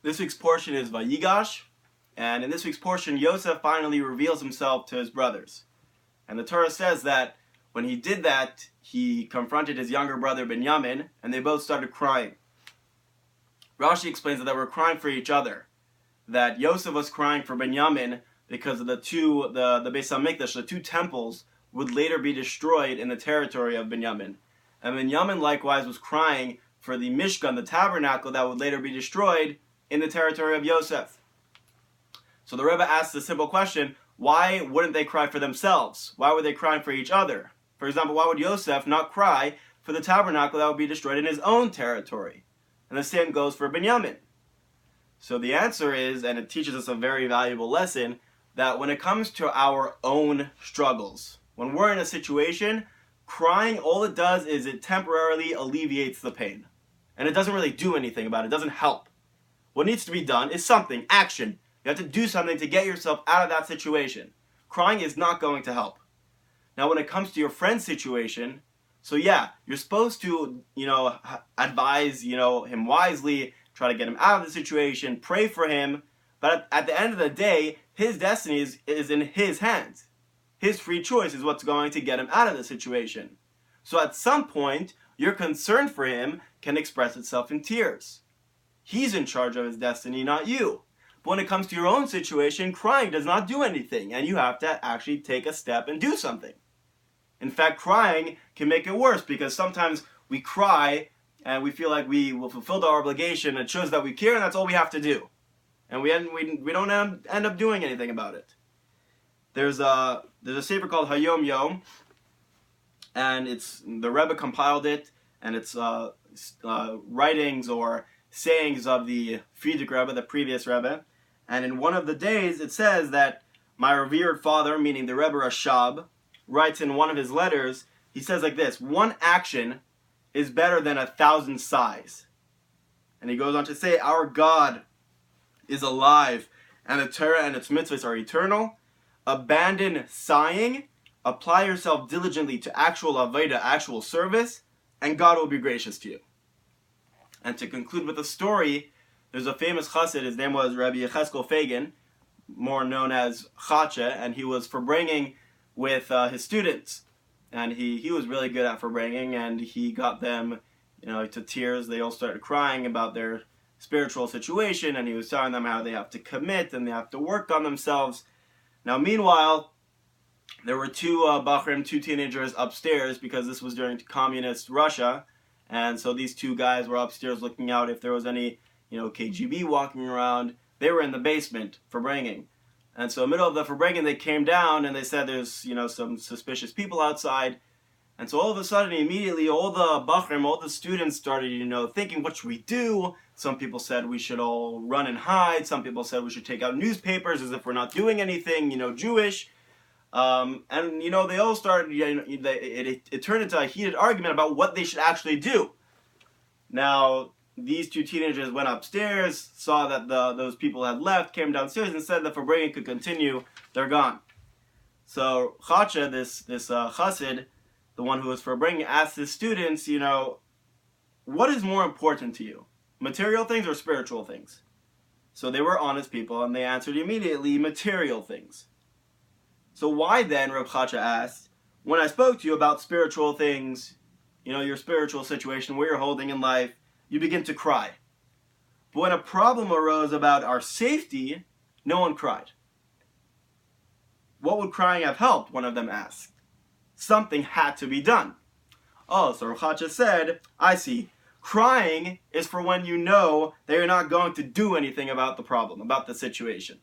This week's portion is Vayigash, and in this week's portion, Yosef finally reveals himself to his brothers. And the Torah says that when he did that, he confronted his younger brother Binyamin, and they both started crying. Rashi explains that they were crying for each other, that Yosef was crying for Binyamin because of the Beis HaMikdash, the two temples, would later be destroyed in the territory of Binyamin. And Binyamin likewise was crying for the Mishkan, the tabernacle, that would later be destroyed in the territory of Yosef. So the Rebbe asks a simple question: why wouldn't they cry for themselves? Why were they crying for each other? For example, why would Yosef not cry for the tabernacle that would be destroyed in his own territory? And the same goes for Binyamin. So the answer is, and it teaches us a very valuable lesson, that when it comes to our own struggles, when we're in a situation, crying, all it does is it temporarily alleviates the pain. And it doesn't really do anything about it. It doesn't help. What needs to be done is something, action. You have to do something to get yourself out of that situation. Crying is not going to help. Now, when it comes to your friend's situation, so yeah, you're supposed to, advise, him wisely, try to get him out of the situation, pray for him. But at the end of the day, his destiny is in his hands. His free choice is what's going to get him out of the situation. So at some point, your concern for him can express itself in tears. He's in charge of his destiny, not you. But when it comes to your own situation, crying does not do anything, and you have to actually take a step and do something. In fact, crying can make it worse, because sometimes we cry and we feel like we will fulfill our obligation. It shows that we care, and that's all we have to do. And we don't end up doing anything about it. There's a sefer called Hayom Yom, and the Rebbe compiled it, and it's writings or sayings of the Friedrich Rebbe, the previous Rebbe. And in one of the days, it says that my revered father, meaning the Rebbe Rashab, writes in one of his letters, he says like this: one action is better than 1,000 sighs. And he goes on to say, our God is alive, and the Torah and its mitzvahs are eternal. Abandon sighing, apply yourself diligently to actual avodah, actual service, and God will be gracious to you. And to conclude with a story, there's a famous chassid, his name was Rabbi Yecheskel Fagin, more known as Chacha, and he was farbrengen with his students. And he was really good at farbrengen, and he got them, to tears. They all started crying about their spiritual situation, and he was telling them how they have to commit and they have to work on themselves. Now, meanwhile, there were two teenagers upstairs, because this was during communist Russia, and so these two guys were upstairs looking out if there was any, KGB walking around. They were in the basement farbrengen. And so in the middle of the farbrengen, they came down and they said there's, some suspicious people outside. And so all of a sudden, immediately, all the students started, thinking, what should we do? Some people said we should all run and hide. Some people said we should take out newspapers as if we're not doing anything, Jewish. And they all started, it turned into a heated argument about what they should actually do. Now, these two teenagers went upstairs, saw that those people had left, came downstairs and said that farbrengen could continue. They're gone. So Chacha, this chassid, the one who was farbrengen, asked his students, what is more important to you, material things or spiritual things? So they were honest people, and they answered immediately, material things. So why then, Reb Chacha asked, when I spoke to you about spiritual things, your spiritual situation, where you're holding in life, you begin to cry. But when a problem arose about our safety, no one cried. What would crying have helped? One of them asked. Something had to be done. Oh, so Reb Chacha said, I see. Crying is for when you know that you're not going to do anything about the problem, about the situation.